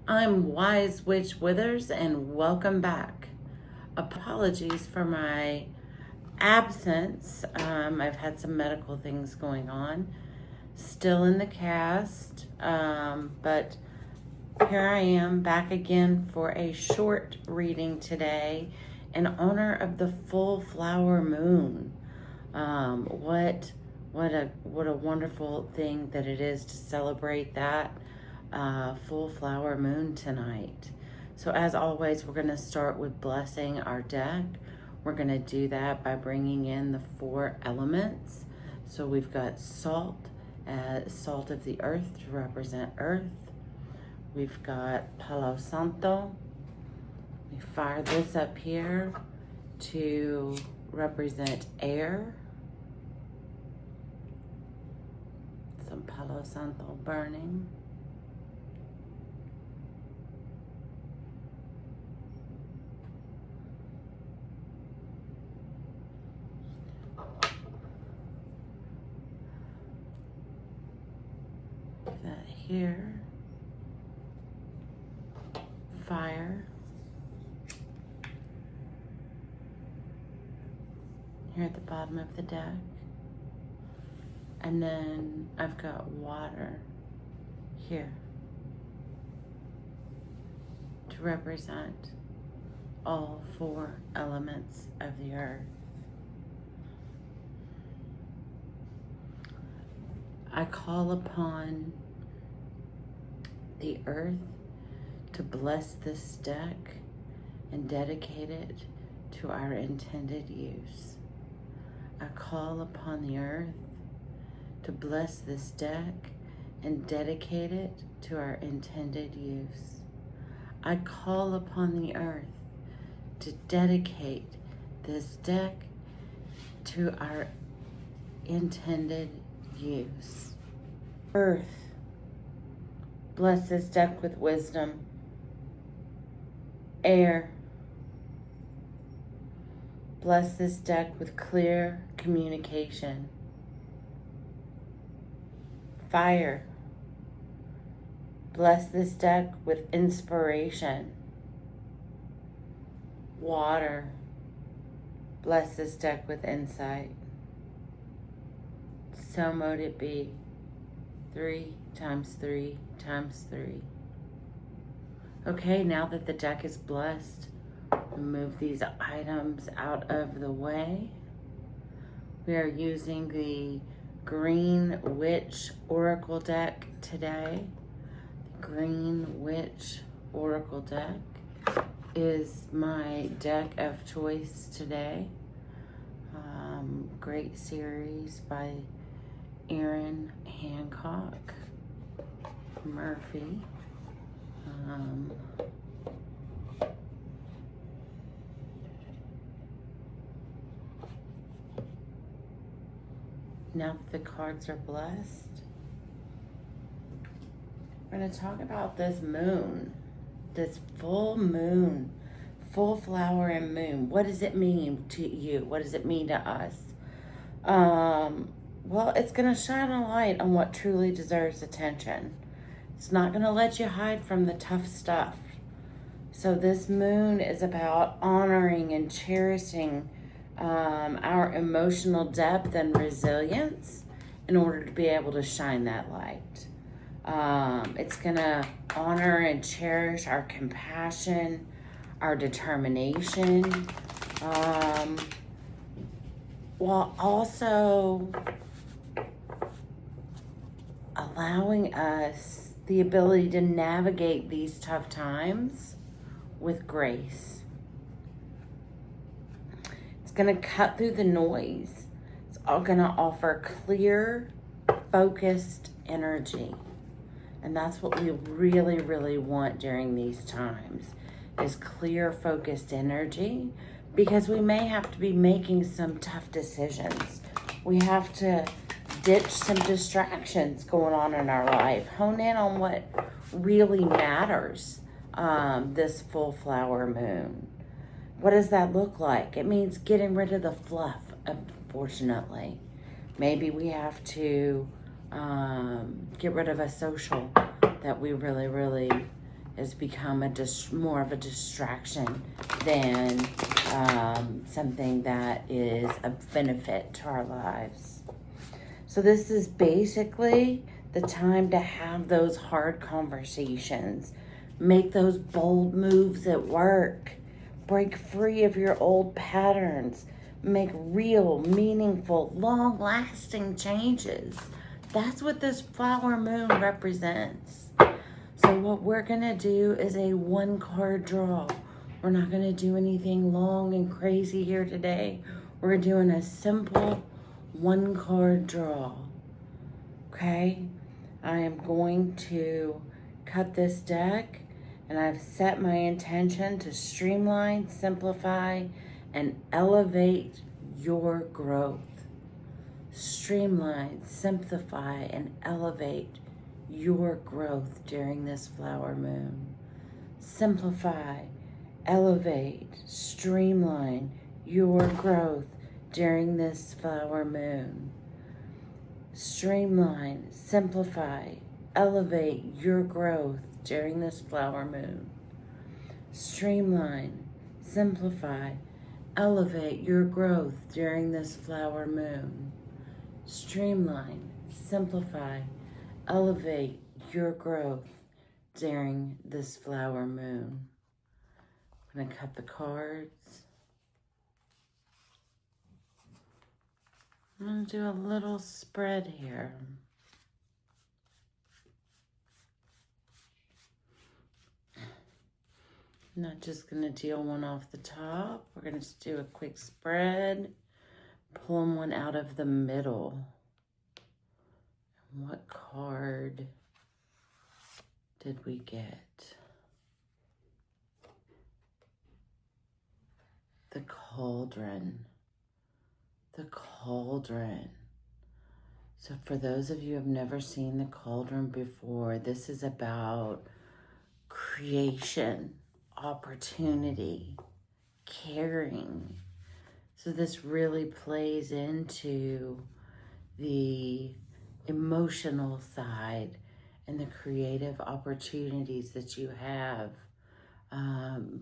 I'm Wise Witch Withers, and welcome back. Apologies for my absence. I've had some medical things going on. Still in the cast, but here I am back again for a short reading today in honor of the full flower moon. What a wonderful thing that it is to celebrate that full flower moon tonight. So as always, we're going to start with blessing our deck. We're going to do that by bringing in the 4 elements. So we've got salt, salt of the earth to represent earth. We've got Palo Santo. We fire this up here to represent air. Some Palo Santo burning. That here. Fire. Here at the bottom of the deck. And then I've got water here to represent all 4 elements of the earth. I call upon the earth to bless this deck and dedicate it to our intended use. I call upon the earth to bless this deck and dedicate it to our intended use. I call upon the earth to dedicate this deck to our intended use. Earth, bless this deck with wisdom. Air, bless this deck with clear communication. Fire, bless this deck with inspiration. Water, bless this deck with insight. So mote it be. 3 times 3 times 3. Okay, now that the deck is blessed, move these items out of the way. We are using the Green Witch Oracle deck today. The Green Witch Oracle deck is my deck of choice today. Great series by Erin Hancock Murphy. Now that the cards are blessed, we're going to talk about this moon, this full moon, full flower and moon. What does it mean to you? What does it mean to us? Well, it's going to shine a light on what truly deserves attention. It's not going to let you hide from the tough stuff. So this moon is about honoring and cherishing our emotional depth and resilience in order to be able to shine that light. It's going to honor and cherish our compassion, our determination, while also allowing us the ability to navigate these tough times with grace. It's going to cut through the noise. It's all going to offer clear, focused energy. And that's what we really, really want during these times, is clear, focused energy, because we may have to be making some tough decisions. We have to ditch some distractions going on in our life, hone in on what really matters this full flower moon. What does that look like? It means getting rid of the fluff, unfortunately. Maybe we have to get rid of a social that we really, really has become more of a distraction than something that is a benefit to our lives. So this is basically the time to have those hard conversations. Make those bold moves at work. Break free of your old patterns. Make real, meaningful, long-lasting changes. That's what this flower moon represents. So what we're going to do is a 1-card draw. We're not going to do anything long and crazy here today. We're doing a simple 1-card draw. Okay? I am going to cut this deck, and I've set my intention to streamline, simplify, and elevate your growth. Streamline, simplify, and elevate your growth during this flower moon. Simplify, elevate, streamline your growth during this flower moon. Streamline, simplify, elevate your growth during this flower moon. Streamline, simplify, elevate your growth during this flower moon. Streamline, simplify, elevate your growth during this flower moon. I'm going to cut the cards. I'm going to do a little spread here. I'm not just going to deal one off the top. We're going to just do a quick spread. Pulling one out of the middle. What card did we get? The Cauldron. The Cauldron. So for those of you who have never seen the Cauldron before, this is about creation, opportunity, caring. So this really plays into the emotional side and the creative opportunities that you have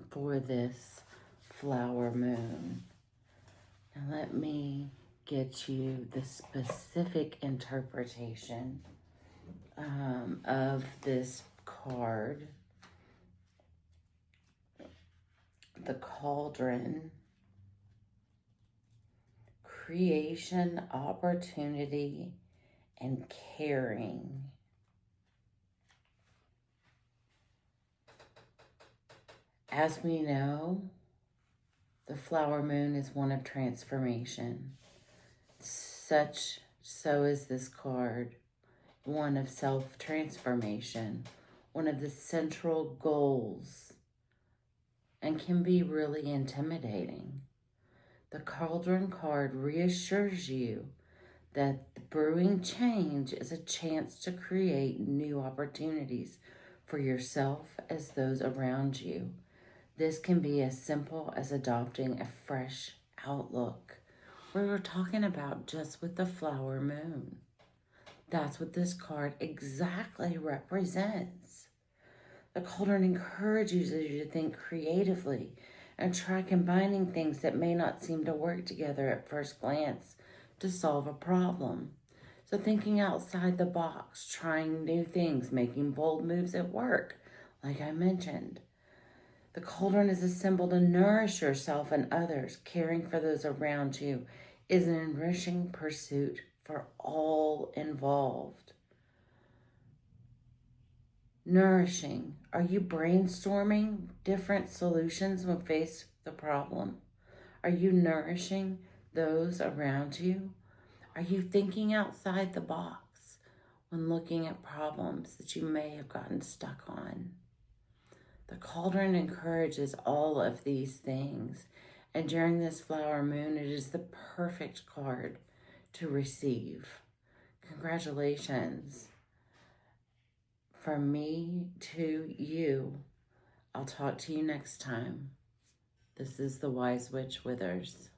for this flower moon. Now let me get you the specific interpretation of this card. The Cauldron. Creation, opportunity, and caring. As we know, the flower moon is one of transformation. So is this card, one of self-transformation, one of the central goals, and can be really intimidating. The Cauldron card reassures you that the brewing change is a chance to create new opportunities for yourself as those around you. This can be as simple as adopting a fresh outlook. We're talking about just with the flower moon. That's what this card exactly represents. The Cauldron encourages you to think creatively and try combining things that may not seem to work together at first glance to solve a problem. So thinking outside the box, trying new things, making bold moves at work, like I mentioned. The Cauldron is a symbol to nourish yourself and others. Caring for those around you is an enriching pursuit for all involved. Nourishing. Are you brainstorming different solutions when faced with the problem? Are you nourishing those around you? Are you thinking outside the box when looking at problems that you may have gotten stuck on? The Cauldron encourages all of these things, and during this flower moon, it is the perfect card to receive. Congratulations. From me to you. I'll talk to you next time. This is the Wise Witch Withers.